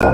Hey,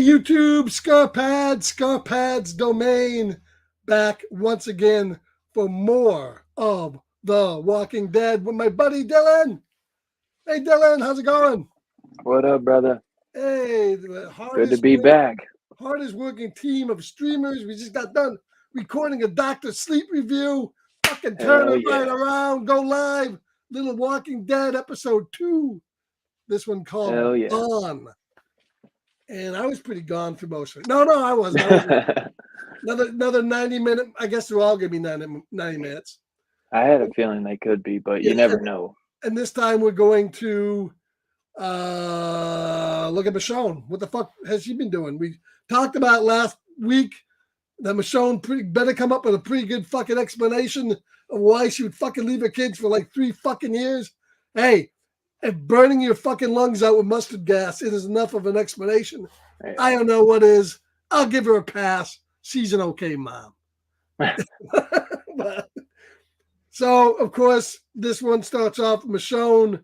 YouTube, Scarpads Domain, back once again for more of The Walking Dead with my buddy Dylan. Hey, Dylan, how's it going? What up, brother? Hey, the Good to be back. hardest working team of streamers. We just got done recording a Dr. Sleep review. Fucking turn it right around, go live. Little Walking Dead episode 2. This one called Gone. And I was pretty gone for most of it. No, I wasn't. Another 90-minute. I guess they're all going to be 90 minutes. I had a feeling they could be, but you never know. And this time we're going to look at Michonne. What the fuck has she been doing? We talked about last week that Michonne better come up with a pretty good fucking explanation of why she would fucking leave her kids for like 3 fucking years. Hey, if burning your fucking lungs out with mustard gas is enough of an explanation, I don't know what is. I'll give her a pass. She's an okay mom. So, of course, this one starts off with Michonne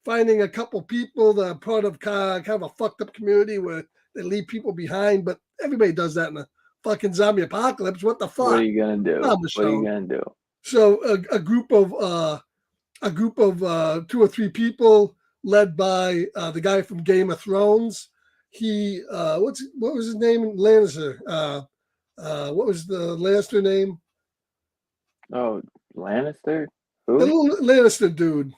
finding a couple people that are part of kind of a fucked up community where they leave people behind, but everybody does that in a fucking zombie apocalypse. What the fuck? What are you gonna do? What are you gonna do? So, a group of 2 or 3 people led by the guy from Game of Thrones. He what was his name? Lannister. What was the Lannister name? Oh, Lannister? Who? The little Lannister dude.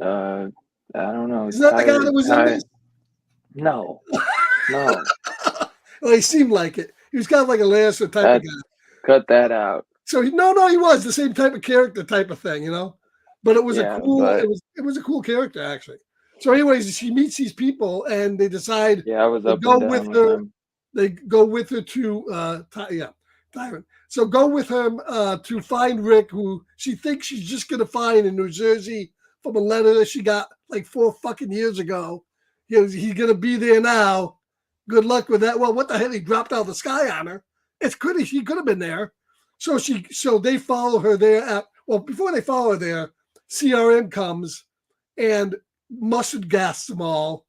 I don't know. Is that the guy that was in this? No. Well, he seemed like it. He was kind of like a Lannister type of guy. Cut that out. So he was the same type of character type of thing, you know. But it was it was a cool character actually. So, anyways, she meets these people and they decide I was up go and down with her. Them. They go with her to Tyrant. So go with her to find Rick, who she thinks she's just gonna find in New Jersey from a letter that she got like 4 fucking years ago. He's gonna be there now. Good luck with that. Well, what the hell? He dropped out of the sky on her. She could have been there. So they follow her there. Before they follow her there, CRN comes and mustard gas them all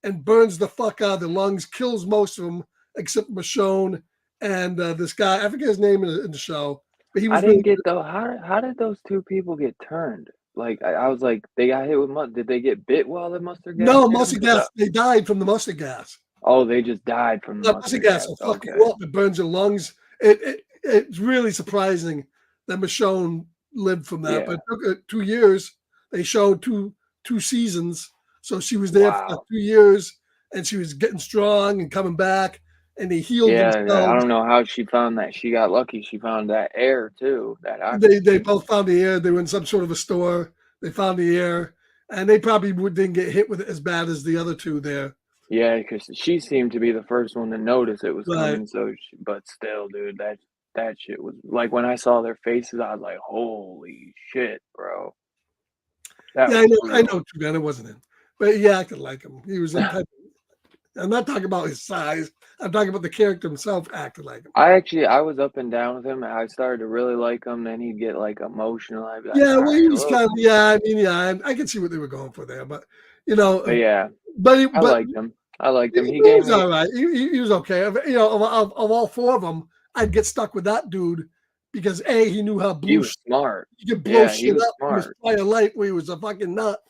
and burns the fuck out of their lungs, kills most of them except Michonne and this guy. I forget his name in the show. But he was I didn't get though. How did those 2 people get turned? Like I was like, they got hit with mustard. Did they get bit while the mustard gas? No, mustard gas. They died from the mustard gas. Oh, they just died from the mustard gas. Will fuck you up. It burns your lungs. It's really surprising that Michonne lived from that, but it took her 2 years. They showed two seasons, so she was there for 2 years, and she was getting strong and coming back, and they healed themselves. I don't know how she found that. She got lucky. She found that air too. They both found the air. They were in some sort of a store. They found the air, and they probably didn't get hit with it as bad as the other 2 there. Yeah, because she seemed to be the first one to notice it was coming. So, but still, dude, that shit was like when I saw their faces, I was like, "Holy shit, bro!" I know, too bad it wasn't him, but he acted like him. He was that type. I'm not talking about his size. I'm talking about the character himself acted like him. I was up and down with him. I started to really like him. Then he'd get like emotional. I'd be like, he was kind of. I can see what they were going for there, but you know. But I liked him. He was all right. He was okay. You know, of all 4 of them, I'd get stuck with that dude because he knew how he was smart. He could blow shit up in his prior life where he was a fucking nut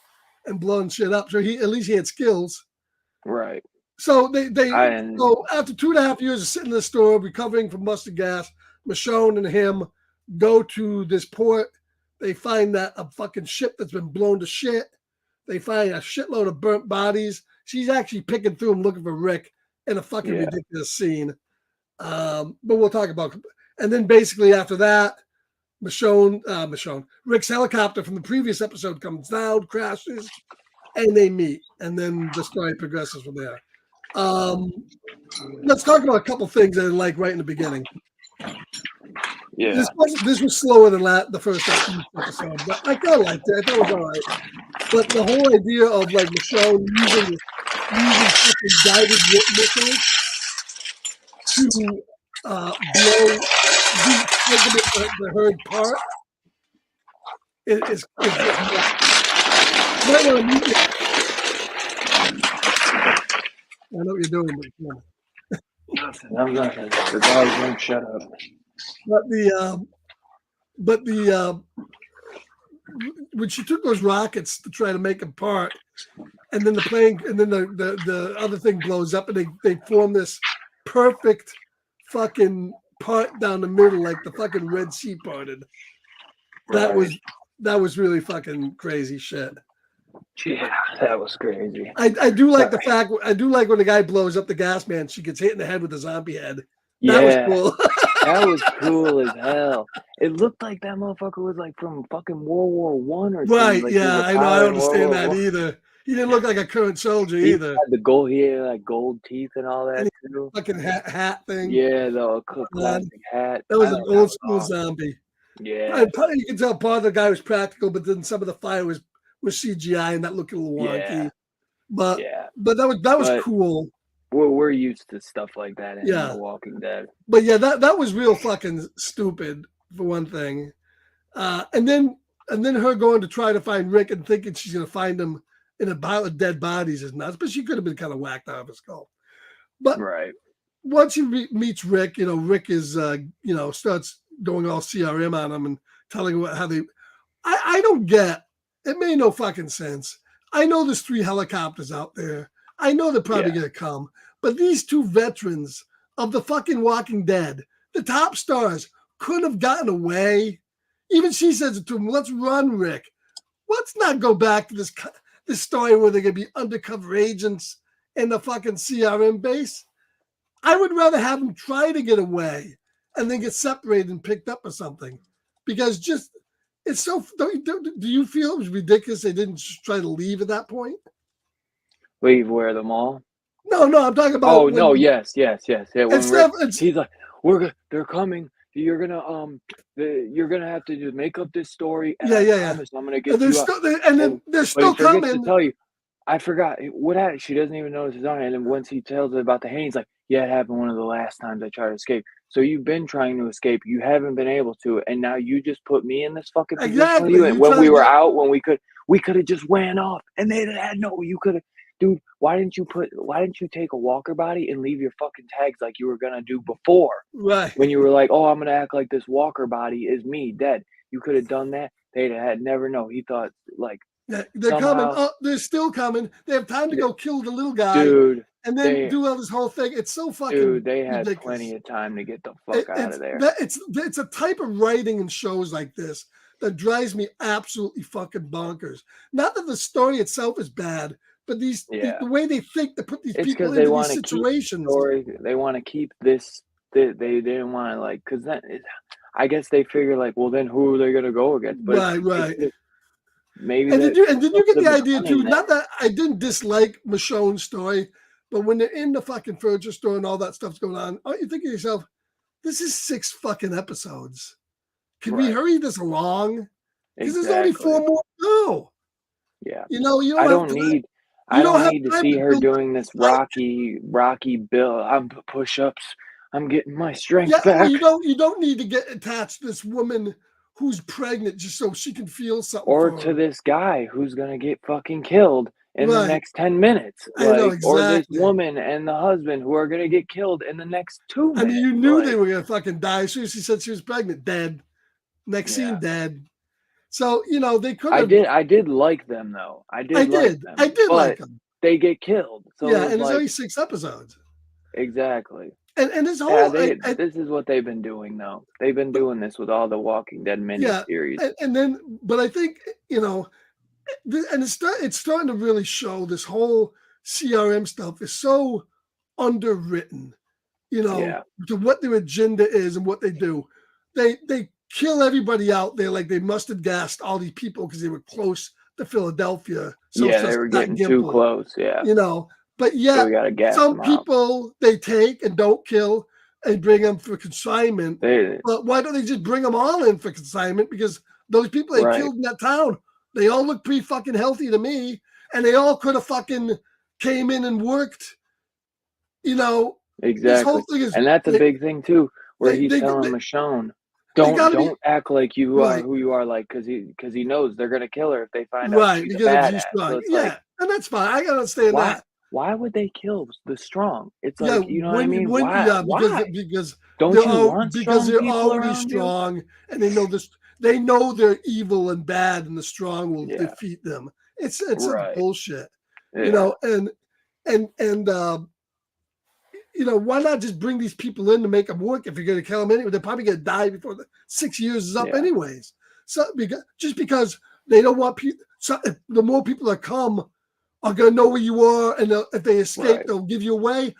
and blowing shit up. So at least he had skills. Right. So they I so after 2.5 years of sitting in the store recovering from mustard gas, Michonne and him go to this port. They find that a fucking ship that's been blown to shit. They find a shitload of burnt bodies. She's actually picking through them looking for Rick in a fucking ridiculous scene. But we'll talk about. And then basically after that, Rick's helicopter from the previous episode comes down, crashes, and they meet. And then the story progresses from there. Let's talk about a couple things that I like right in the beginning. Yeah. This was slower than the first episode, but I kind of liked it. I thought it was all right. But the whole idea of like Michonne using fucking guided missiles to blow the herd part is might want to mute it. I know what you're doing, but yeah. Nothing. I'm not. The dog won't shut up. But the when she took those rockets to try to make them part, and then the plane, and then the other thing blows up, and they form this perfect fucking part down the middle, like the fucking Red Sea parted. That was really fucking crazy shit. Yeah, that was crazy. I do like the fact. I do like when the guy blows up the gas man. She gets hit in the head with a zombie head. That was cool. That was cool as hell. It looked like that motherfucker was like from fucking World War One or something. Right? Like yeah, I know. I don't understand that either. He didn't look like a current soldier either. He had like gold teeth and all that too. Fucking hat thing. Yeah, the classic hat. That was an old school zombie. Yeah. You can tell part of the guy was practical, but then some of the fire was CGI and that looked a little wonky. Yeah. But that was cool. We're used to stuff like that in The Walking Dead. But yeah, that was real fucking stupid for one thing. And then her going to try to find Rick and thinking she's gonna find him in a pile of dead bodies is nuts. But she could have been kind of whacked out of his skull. But once he meets Rick, Rick is starts going all CRM on him and telling him how they. I don't get. It made no fucking sense. I know there's 3 helicopters out there. I know they're probably going to come. But these 2 veterans of the fucking Walking Dead, the top stars, couldn't have gotten away. Even she says it to him, let's run, Rick. Let's not go back to this story where they're going to be undercover agents in the fucking CRM base. I would rather have them try to get away and then get separated and picked up or something. Because it's so. Do you feel it was ridiculous they didn't just try to leave at that point? Leave where, the mall? No, I'm talking about. Oh no! Yes. Yeah, he's like, they're coming. You're gonna have to just make up this story. And I promise I'm gonna get you. And they're still coming. To tell you, I forgot what happened. She doesn't even notice it's on. And then once he tells her about the hanging, he's like, yeah, it happened one of the last times I tried to escape. So you've been trying to escape. You haven't been able to, and now you just put me in this fucking position. Exactly. And when we were out, when we could have just ran off, and they had no. You could have, dude. Why didn't you take a walker body and leave your fucking tags like you were gonna do before? Right. When you were like, oh, I'm gonna act like this walker body is me, dead. You could have done that. They'd had never know. He thought like. Yeah, they're coming. Oh, they're still coming. They have time to go kill the little guy, dude, and then do all this whole thing. It's so fucking. Dude, they had ridiculous. Plenty of time to get the fuck out of there. It's a type of writing in shows like this that drives me absolutely fucking bonkers. Not that the story itself is bad, but the way they think to put these people into these situations. They want to keep this. They didn't want to like because then I guess they figure like, well, then who are they gonna go against? But right. Maybe. And did you get the idea too? Not that I didn't dislike Michonne's story, but when they're in the fucking furniture store and all that stuff's going on, aren't you thinking to yourself, this is 6 fucking episodes. Can we hurry this along? Because there's only 4 more to go. Yeah. You don't I don't need to see her doing this Rocky Bill. I'm push-ups. I'm getting my strength back. Well, you don't need to get attached to this woman who's pregnant just so she can feel something. Or to this guy who's going to get fucking killed in the next 10 minutes. I know, exactly. Or this woman and the husband who are going to get killed in the next 2 minutes. I mean, you knew they were going to fucking die. As soon as she said she was pregnant, dead. Next scene, dead. So, they could have. I did like them, though. I did like them. I did like them. they get killed. So Yeah, it's and there's like only 6 episodes. exactly. And this Yeah, whole they I this is what they've been doing though. They've been but doing this with all the Walking Dead yeah, miniseries. and then but I think, you know, and it's starting to really show this whole CRM stuff is so underwritten, you know, Yeah. to what their agenda is and what they do. They kill everybody out there like they mustard gassed all these people because they were close to Philadelphia. So it's Yeah, they just were that getting too Gimple, close, yeah. you know. But So yet we gotta gas some them out. people they take and don't kill and bring them for consignment. They But why don't they just bring them all in for consignment? Because those people they right. killed in that town, they all look pretty fucking healthy to me, and they all could have fucking came in and worked. You know, this whole Exactly. thing is And that's a they big thing too, where they he's they, telling they, Michonne, they "Don't got to be don't act like you are right. who you are, like, because he knows they're gonna kill her if they find out Right, she's a because if she's badass." So strong. it's like, Yeah, and that's fine. I can understand why that. why would they kill the strong? It's Yeah, like, you know what I mean? when Why? yeah, Why? because Don't they're you all want because strong they're people already around you? strong and they know this. They know they're evil and bad, and the strong will Yeah, defeat them. It's such right. bullshit, you Yeah, know. And you know, why not just bring these people in to make them work? If you're going to kill them anyway, they're probably going to die before the 6 years is up, yeah, anyways. So because they don't want people, so the more people that come are going to know where you are, and if they escape, right, they'll give you away.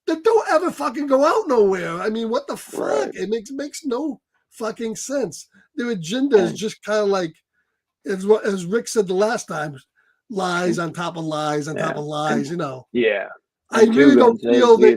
Then don't ever fucking go out nowhere. I mean, what the fuck? right. It makes no fucking sense. Their agenda is And just kind of like as Rick said the last time, lies and on top of lies on top yeah, of and lies. You know, yeah. I And really Tugun don't says feel that.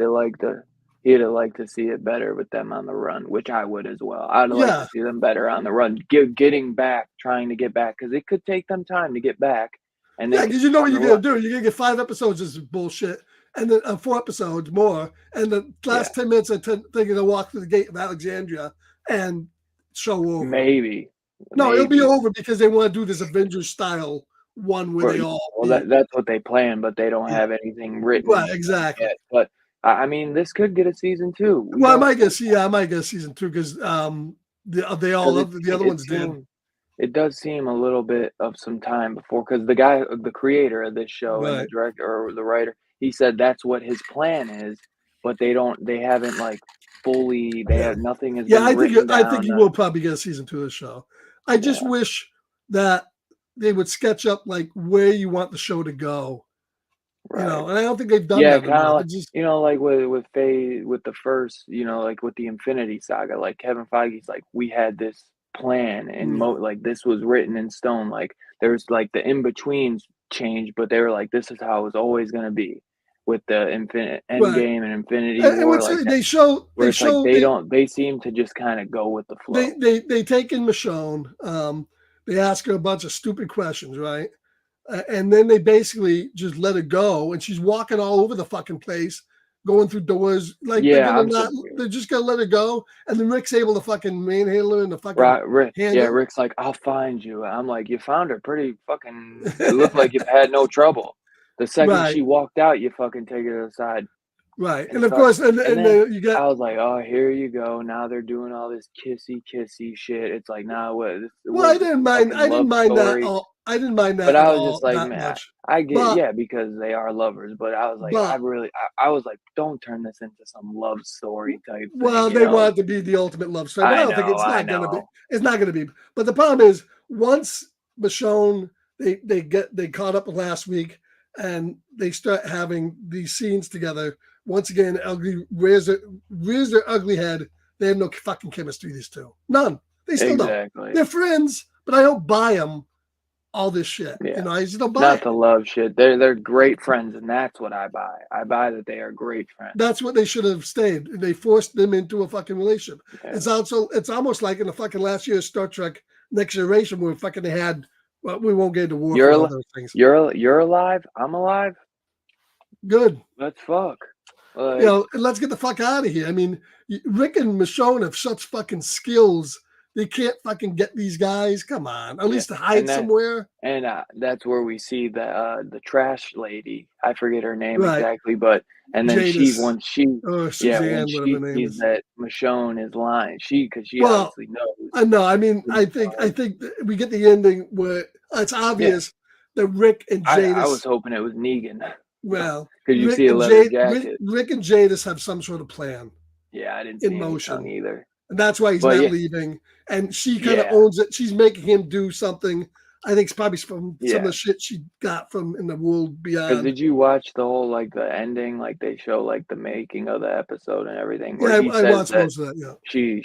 he'd have liked to see it better with them on the run, which I would as well. I'd like to Yeah, see them better on the run, getting back, trying to get back, because it could take them time to get back, and they yeah, could because you know on what the you're gonna run. do. You're gonna get 5 episodes of this bullshit, and then 4 episodes more, and the Yeah, last 10 minutes they're gonna walk through the gate of Alexandria and show over. maybe, No, it'll be maybe. over because they want to do this Avengers style one where Well, they all well, meet. that's what they plan, but they don't Yeah, have anything written right, and done exactly. yet. But I mean, this could get a season two. We Well, I don't might know get see. Yeah, I might get season 2 because they all because the other ones did. it does seem a little bit of some time before, because the creator of this show and the Right. director or the writer, he said that's what his plan is, but they haven't like fully, they Yeah. have nothing has Yeah, been written I think down. you will probably get a season 2 of the show. I just Yeah, wish that they would sketch up like where you want the show to go, you right. know. And I don't think they've done Yeah, that kind enough. of like, It's just like with Faye with the first, like with the Infinity Saga, like Kevin Feige's like, we had this plan and yeah, like this was written in stone. Like there's like the in betweens change, but they were like, this is how it was always gonna be with the Infinite right. Endgame and Infinity And War, what's like that. they show Where it's like they seem to just kind of go with the flow. they take in Michonne. They ask her a bunch of stupid questions, right? And then they basically just let her go, and she's walking all over the fucking place, going through doors. Like they're Yeah, gonna I'm not, surprised. they're just gonna let her go, and then Rick's able to fucking manhandle her in the fucking Right, Rick, yeah, handle. Rick's like, "I'll find you." I'm like, "You found her pretty fucking it looked like you've had no trouble. The second Right, she walked out, you fucking take her to the side right, and and of start." course, And and then then you got I was like, "Oh, here you go. Now they're doing all this kissy shit." It's like, "Nah, well, what is this, a fucking I didn't love mind that. story?" I didn't mind But that at I was all just like, that "Man, much. I get, But yeah, because they are lovers." But I was like, but I was like, "Don't turn this into some love story type thing," well, they want it to be the ultimate love story, but I don't think I know. it's not gonna be. But the problem is once Michonne they caught up last week and they start having these scenes together. Once again, ugly rears their ugly head. They have no fucking chemistry, these two. None. They still don't. Exactly. They're friends, but I don't buy them all this shit. You Yeah. know, I just don't buy Not it. the love shit. They're great friends, and that's what I buy. I buy that they are great friends. That's what they should have stayed. They forced them into a fucking relationship. Yeah. It's almost like in the fucking last year's Star Trek Next Generation where fucking they had. Well, we won't get into war for all those things. You're alive. I'm alive. Good. Let's fuck. You know, let's get the fuck out of here. I mean, Rick and Michonne have such fucking skills. They can't fucking get these guys. Come on, at Yeah. least to hide somewhere. And that's where we see the trash lady. I forget her name Right. exactly, but and then Jadis. when she Or when Suzanne, whatever she her name sees is. that Michonne is lying, because she Well, obviously knows. I know. I mean, who's I think lying. we get the ending where it's Yeah, obvious that Rick and I was Jadis. hoping it was Negan. Well, Because you Rick see a and leather Jade, jacket. Rick and Jadis have some sort of plan Yeah, I didn't in see any tongue motion. either. And that's why he's But not yeah, leaving. And she kind of yeah, owns it. She's making him do something. I think it's probably from some of yeah. the shit she got from In the World Because Beyond. did you watch the whole like the ending? Like they show like the making of the episode and everything, where Yeah, he I says watched that most of that. Yeah.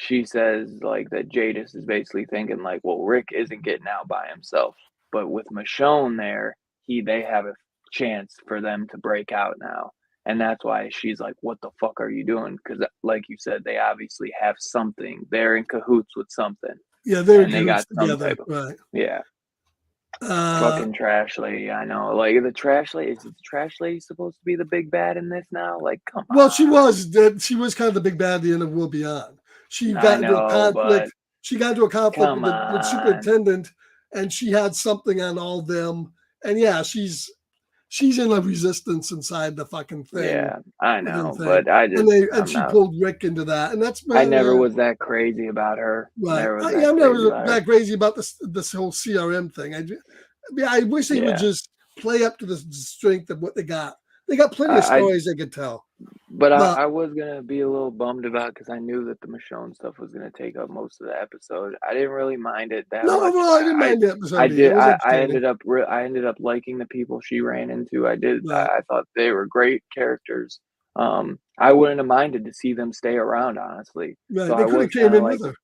she says like that Jadis is basically thinking like, well, Rick isn't getting out by himself, but with Michonne there, they have a chance for them to break out now, and that's why she's like, what the fuck are you doing? Because like you said, they obviously have something. They're in cahoots with something, Yeah, they're in and they cahoots got some together. type of Right. yeah. Uh, Fucking trash lady, I know. Like the trash lady, is the trash lady supposed to be the big bad in this now? Like, come well, on. she was kind of the big bad at the end of World Beyond. She I got into a know, but conflict. She got into a conflict come with the on. superintendent, and she had something on all them. And yeah, she's in a resistance inside the fucking thing Yeah, I within know, thing. but And I'm she not. pulled Rick into that, and that's I where never was that crazy about her. right. Never was Yeah, that I'm crazy never about her. that crazy about this whole CRM thing. I wish they would Yeah, just play up to the strength of what they got. They got plenty of I stories they could tell, but but I was gonna be a little bummed about because I knew that the Michonne stuff was gonna take up most of the episode. I didn't really mind it that no, much. overall, I didn't mind the I episode either. did. It was I entertaining. ended up. I ended up liking the people she ran into. I did. Right, I thought they were great characters. I wouldn't have minded to see them stay around, honestly. right. So They I could have was came kind of in like, with her.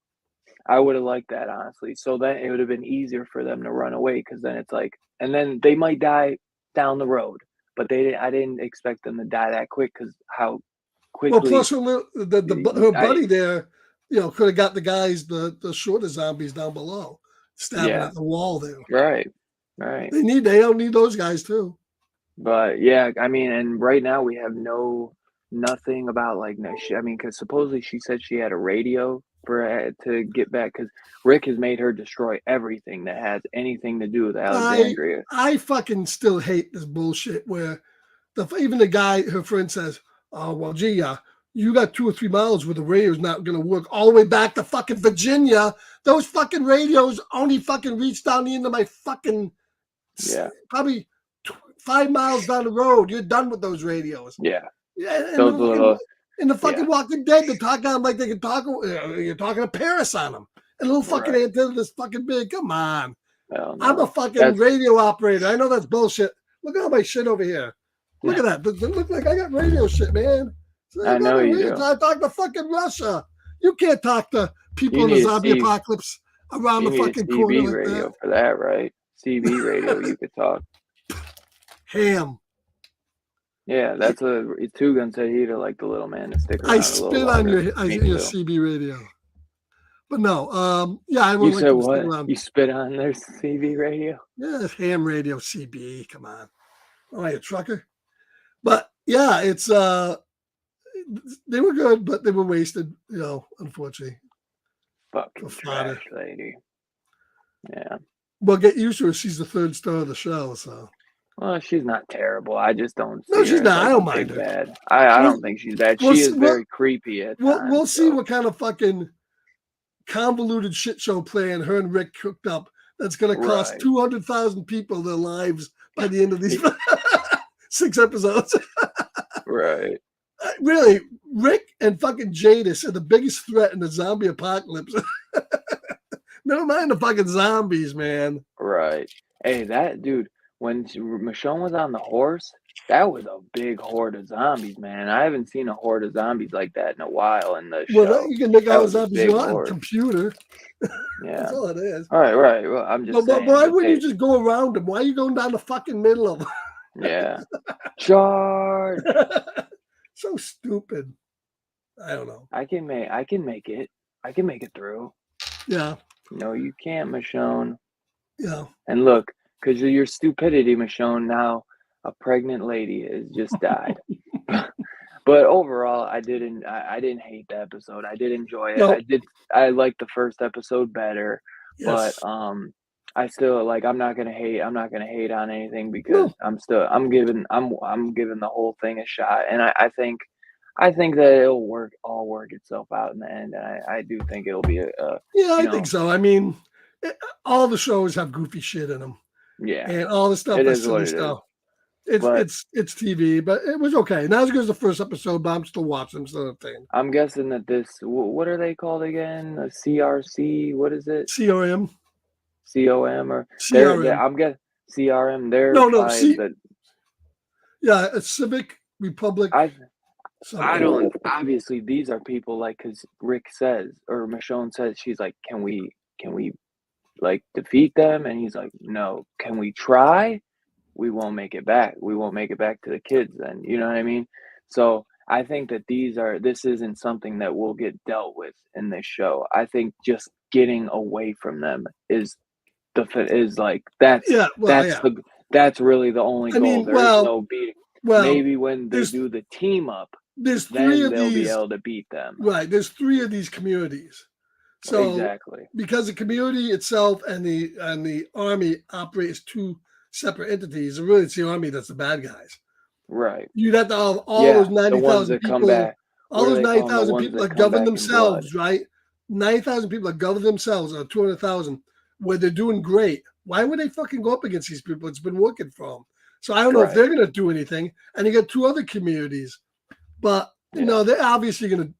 I would have liked that, honestly. So then it would have been easier for them to run away because then it's like, and then they might die down the road, but I didn't expect them to die that quick because how Well, quickly plus her I, buddy there, could have got the guys the shorter zombies down below, stabbing yeah, at the wall there. right, right. They don't need those guys too. But yeah, I mean, and right now we have nothing about like no. I mean, because supposedly she said she had a radio for to get back because Rick has made her destroy everything that has anything to do with I Alexandria. I fucking still hate this bullshit where even the guy, her friend says, "Oh well, gee, you got 2 or 3 miles where the radio's not going to work all the way back to fucking Virginia. Those fucking radios only fucking reach down the end of my fucking Yeah, probably 5 miles down the road. You're done with those radios." yeah. Yeah, and Those little in the yeah, fucking Walking Dead, they're talking on like they can talk. You're talking to Paris on them, and a little fucking right. antenna this fucking big. Come on, Hell I'm a no. fucking That's radio operator. I know that's bullshit. Look at all my shit over here. Look at that. Does it look like I got radio shit, man? So I I got know my you radio. do. I talk to fucking Russia. You can't talk to people You in the need a zombie apocalypse around you the need a fucking corner CB like that. radio for that, right? CB radio, you could talk. Ham. Yeah, that's a Two Gun said he'd like the little man to stick I around a little spit on longer. your Me your too. CB radio. But no, yeah, I You would like said to stick what? around. You spit on their CB radio? Yeah, ham radio CB. Come on. Oh, you trucker. But yeah, it's they were good, but they were wasted, unfortunately. Fucking For fodder. trash lady. Yeah. Well, get used to it. She's the third star of the show, so Well, she's not terrible. I just don't no, see her she's as not. I like a don't mind big her. bad. I We'll don't think she's bad. we'll She see, is very creepy at we'll times, see so what kind of fucking convoluted shit show plan her and Rick cooked up that's going to cost right. 200,000 people their lives by the end of these 6 episodes. Right. Really, Rick and fucking Jadis are the biggest threat in the zombie apocalypse. Never mind the fucking zombies, man. Right. Hey, that dude, when Michonne was on the horse, that was a big horde of zombies, man. I haven't seen a horde of zombies like that in a while in the Well, show. you can make That all the was a zombies big you want on horde. computer. Yeah. That's all it is. All right, right. Well, I'm just But saying. why but wouldn't you just go around them? Why are you going down the fucking middle of them? yeah. Charge. So stupid. I don't know. I can make it. I can make it through. Yeah. No, you can't, Michonne. Yeah. And look, because of your stupidity, Michonne, now a pregnant lady has just died. But overall, I didn't hate the episode. I did enjoy it. No. I liked the first episode better. Yes. But I still like I'm not gonna hate on anything because I'm giving the whole thing a shot. And I think that it'll all work itself out in the end. And I do think it'll be yeah, I think so. I mean, all the shows have goofy shit in them. Yeah. And all the stuff It is is what silly it stuff. But It's TV, but it was okay. Not as good as the first episode, but I'm still watching. Still entertained. I'm guessing that what are they called again? A CRC? What is it? CRM, COM or they're CRM. I'm guessing CRM. They're No, probably the yeah, it's Civic Republic I I something. don't obviously these are people like because Rick says or Michonne says she's like, can we like defeat them? And he's like, no. Can we try? We won't make it back. We won't make it back to the kids then. You know what I mean? So I think that this isn't something that will get dealt with in this show. I think just getting away from them is like Yeah, well, that's yeah. that's really the only I goal. mean, There is no beating. well, Maybe when they there's do the team up, there's three then of they'll be these. able to beat them. Right, there's three of these communities. So Exactly. because the community itself and the army operate as two separate entities, and really it's the army that's the bad guys. Right. You'd have to have all Yeah. those The ones 90,000 that come people, back. all What do those they call them? The 90,000 ones people that that come govern back in blood. themselves, right? 90,000 people that govern themselves, or 200,000, where they're doing great. Why would they fucking go up against these people? It's been working for them. So I don't know if Right. they're going to do anything. And you got two other communities, but Yeah. no, they're obviously going to.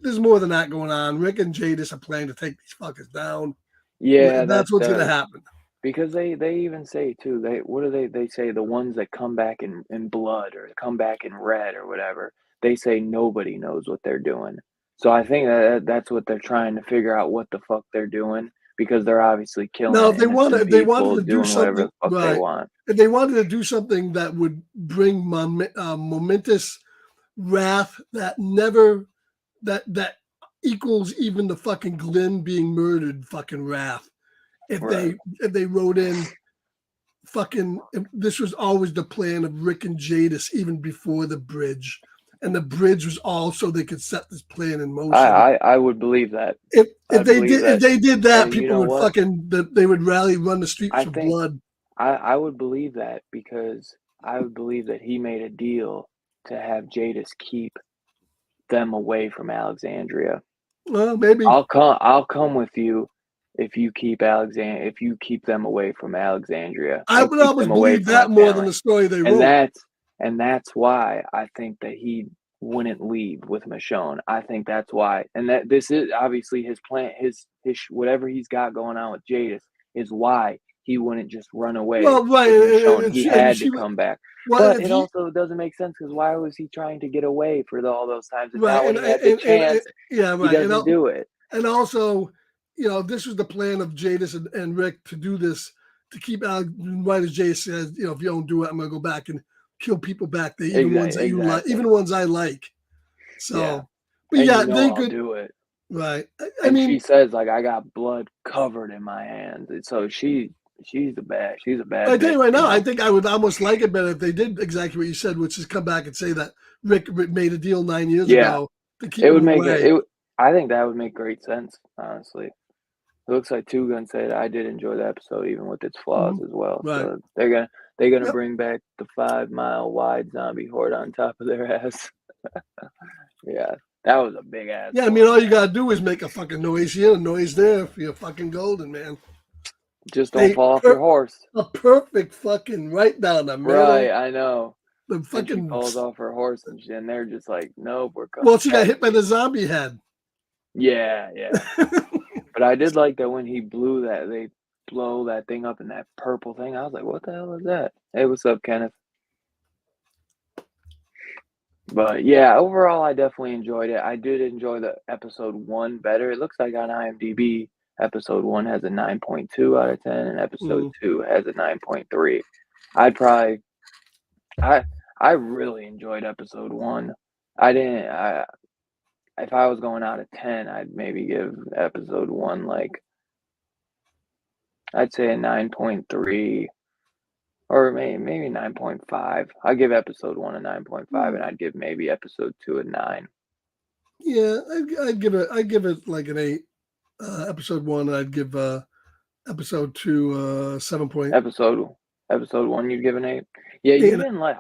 There's more than that going on. Rick and Jadis are planning to take these fuckers down. Yeah, That's what's going to happen. because they even say too, they say the ones that come back in blood or come back in red or whatever, they say nobody knows what they're doing. So I think that's what they're trying to figure out what the fuck they're doing because they're obviously killing Now, if they innocent wanted people to do doing whatever something the fuck they right, want. if they wanted to do something that would bring momentous wrath that equals even the fucking Glenn being murdered fucking wrath. If Right. they wrote in fucking this was always the plan of Rick and Jadis even before the bridge. And the bridge was all so they could set this plan in motion. I would believe that. If I'd they believe did if they did that, and you people know would what? they would rally, run the streets I for think blood. I would believe that because I would believe that he made a deal to have Jadis keep them away from Alexandria. Well, maybe. I'll come with you if you keep them away from Alexandria. I And would keep almost them away believe from that my more than family. the story they And wrote. that's why I think that he wouldn't leave with Michonne. I think that's why. And that this is obviously his plan, his whatever he's got going on with Jadis is why he wouldn't just run away Well, right, with Michonne. He had she to come back. well, But if it he also doesn't make sense because why was he trying to get away for all those times? And right, now when he had the chance, yeah, he right, doesn't do it. and also, this was the plan of Jadis and Rick to do this to keep Alex. Right as Jadis says, if you don't do it, I'm gonna go back and kill people back there, even ones that you like, Exactly. even ones I like. So, Yeah. but And yeah, I'll could do it. right. I And mean, she says like I got blood covered in my hands. And so she's a bad I tell you right bitch, now, I think I would almost like it better if they did exactly what you said, which is come back and say that Rick made a deal 9 years ago to keep it would him make away. I think that would make great sense, honestly. It looks like Two Gun said I did enjoy the episode even with its flaws as well. Right. So they're gonna Yep. bring back the 5 mile wide zombie horde on top of their ass. Yeah. That was a big ass. Yeah, I mean, all you gotta do is make a fucking noise here, a noise there for your fucking golden, man. Just don't fall off your horse. A perfect fucking right down the middle. Right, I know. The And fucking she falls off her horse and they're just like, nope, we're coming. Well, she got hit by the zombie head. Yeah. But I did like that when he they blow that thing up in that purple thing. I was like, what the hell is that? Hey, what's up, Kenneth? But yeah, overall, I definitely enjoyed it. I did enjoy the episode 1 better. It looks like on IMDb, episode 1 has a 9.2 out of 10, and episode 2 has a 9.3. I really enjoyed episode 1. If I was going out of 10, I'd maybe give episode 1 I'd say a 9.3 or maybe 9.5. I'd give episode 1 a 9.5 and I'd give maybe episode 2 a 9. Yeah, I'd give it like an 8. Episode 1, I'd give episode 2 7 point. Episode 1 you'd give an 8. Yeah, you didn't like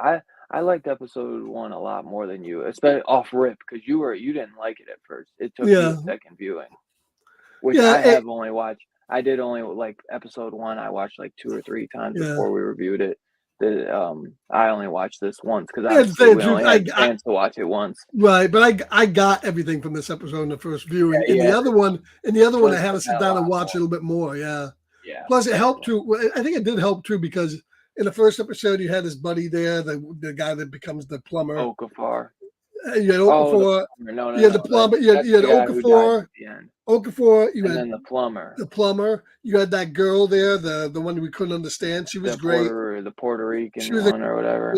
I liked episode 1 a lot more than you, especially off rip because you didn't like it at first. It took you a second viewing, which I did only like episode 1. I watched like 2 or 3 times before we reviewed it. I only watched this once because Yeah, to obviously tell you we the only truth, had a chance to watch it once. right, but I got everything from this episode in the first viewing. Yeah, In the yeah. other one, I First had to one sit had a down and lot watch more. a little bit more. Yeah. Yeah, Plus, it helped definitely. too. Well, I think it did help too because in the first episode, you had his buddy there, the guy that becomes the plumber. Okafor. You had Oh, the Okafor. plumber. No, no, You had the no. plumber. You That's had the guy who dies at Okafor. the end. Okafor. You And had then the plumber, the plumber. You had that girl there, the one we couldn't understand. She was the great. Puerto She Rican was a, one or whatever.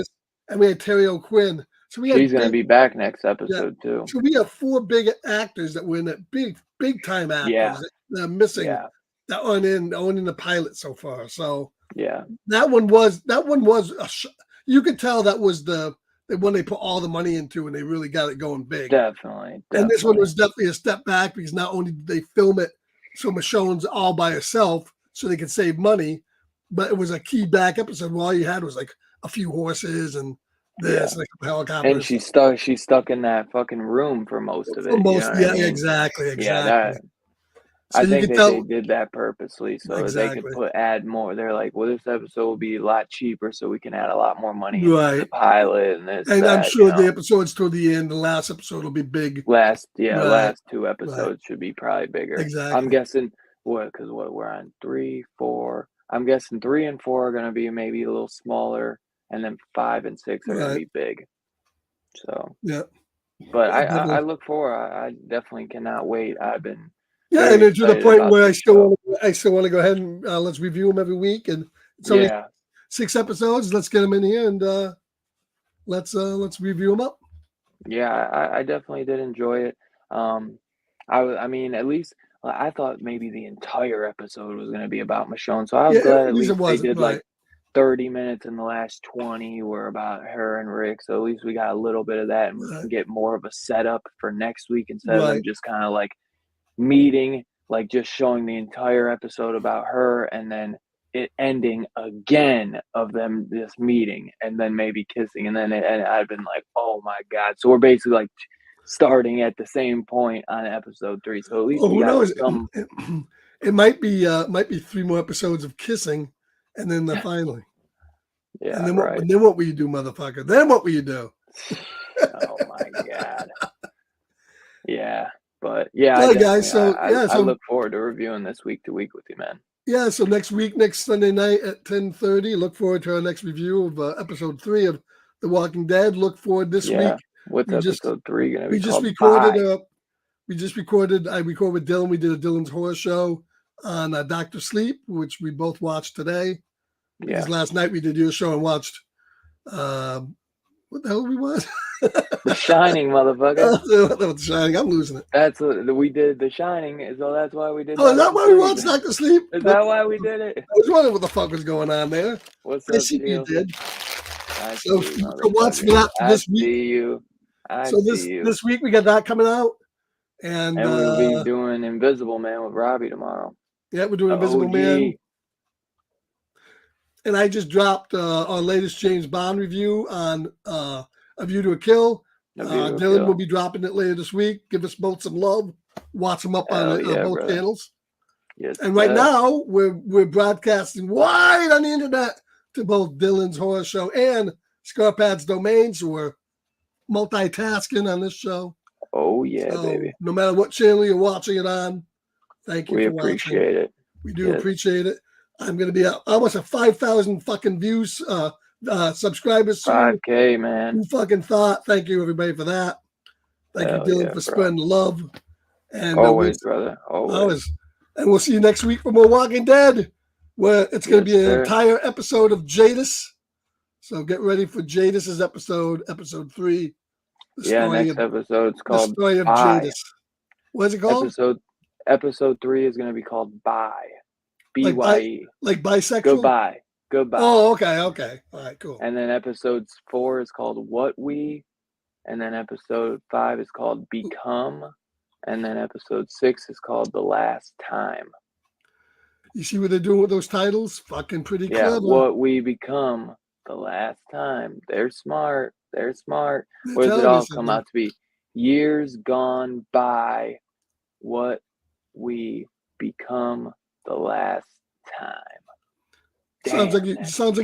and we had Terry O'Quinn. So we She's had gonna big. be back next Yeah. episode too. So we have 4 big actors that were in it, big time actors Yeah, that are missing yeah, that aren't in the pilot so far. So yeah. that one was you could tell that was the one they put all the money into and they really got it going big. Definitely, And this one definitely. was definitely a step back because not only did they film it so Michonne's all by herself so they could save money, but it was a key back episode where all you had was like a few horses and this and a helicopter. And she's stuck in that fucking room for most of For it. You most, know what yeah, I mean? exactly. Yeah, that. So I you think can that tell they did that purposely so that they could exactly. add more. They're like, well, this episode will be a lot cheaper, so we can add a lot more money into the Right. pilot and this, And I'm that. You sure the know, episodes toward the end, the last episode will be big. last Right. 2 Right. episodes should be probably bigger. I'm Exactly. guessing because we're on 3, 4. I'm guessing 3 and 4 are gonna be maybe a little smaller, and then 5 and 6 are gonna Right. be big. So, Yeah. but I Definitely. look forward. I definitely cannot wait. I've been Yeah, and very then to the excited point about where this show. I still want to go ahead and let's review them every week. And it's only Yeah, 6 episodes. Let's get them in here and let's review them up. yeah, I definitely did enjoy it. I mean, at least I thought maybe the entire episode was gonna be about Michonne, so I was Yeah, glad at at least it least they wasn't did, like, right. 30 minutes in the last 20 were about her and Rick, so at least we got a little bit of that, and we can Right. get more of a setup for next week instead of them Right. just kinda, like, meeting, like, just showing the entire episode about her and then it ending again of them just meeting and then maybe kissing, and I'd been like, "Oh my god." So we're basically, like, starting at the same point on episode 3, so at least Oh, we who got knows? some. It might be 3 more episodes of kissing, and then the finally. And Yeah, then right. what will you do, motherfucker? Then what will you do? Oh my god. Yeah, but, yeah, All I right, guys. definitely So yeah, I look forward to reviewing this week to week with you, man. so next week, next Sunday night at 10:30. Look forward to our next review of episode 3 of The Walking Dead. Look forward this week. Yeah. What's We just episode 3 gonna we be just called? recorded. Bye. I recorded with Dylan. We did a Dylan's Horror Show on Doctor Sleep, which we both watched today. Yeah. Because last night we did your show and watched. What the hell did we watch? The Shining, motherfucker. The Shining. I'm losing it. That's what we did. The Shining, so that's why we did. Oh, is that why we episode watched 3. Doctor Sleep? Is that why we did it? I was wondering what the fuck was going on there. What's I up, see you Shield? did. I So, see you, so watch for that motherfucker. this I week. see you. I So see you. this week we got that coming out, and we'll be doing Invisible Man with Robbie tomorrow. yeah, we're doing The Invisible OG. Man. And I just dropped our latest James Bond review on A View to a Kill. Dylan will be dropping it later this week. Give us both some love. Watch them up on both brother. channels. Yes, And right now we're broadcasting wide on the internet to both Dylan's Horror Show and Scarpad's Domain. So we're multitasking on this show. Oh yeah, So baby. no matter what channel you're watching it on, thank you We for watching. appreciate it. We do appreciate it. I'm going to be almost at 5,000 fucking views, subscribers soon. 5K, man. Who fucking thought? Thank you, everybody, for that. Thank you, Dylan, for spreading the love. And always, brother. Always. And we'll see you next week for more Walking Dead, where it's going to be an entire episode of Jadis. So get ready for Jadis's episode 3. Next episode's called The Story of Jadis. What's it called? Episode 3 is going to be called Bye. BYE. Like bisexual? Goodbye. Oh, okay. All right, cool. And then episode 4 is called What We. And then episode 5 is called Become. And then episode 6 is called The Last Time. You see what they're doing with those titles? Fucking pretty clever. What We Become. The Last Time. They're smart. What does it all come out to be? Years gone by. What we become the last time. Sounds like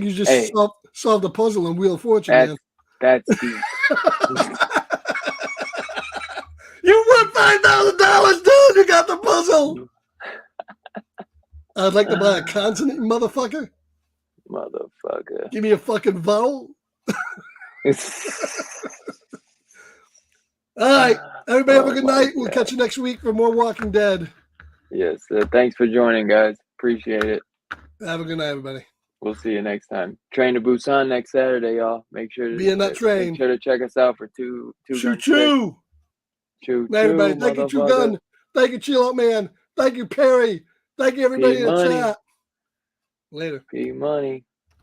you just solve the puzzle on Wheel of Fortune, man. That's deep. You won $5,000, dude. You got the puzzle. I'd like to buy a consonant, motherfucker. Motherfucker. Give me a fucking vowel. All right. Everybody have a good night. We'll catch you next week for more Walking Dead. Yes. Thanks for joining, guys. Appreciate it. Have a good night, everybody. We'll see you next time. Train to Busan next Saturday, y'all. Make sure to be in that train. Make sure to check us out for two. Choo choo. Choo choo. Everybody, thank you, Chew Gun. Thank you, Chill Out Man. Thank you, Perry. Thank you, everybody in the chat. Later. P Money.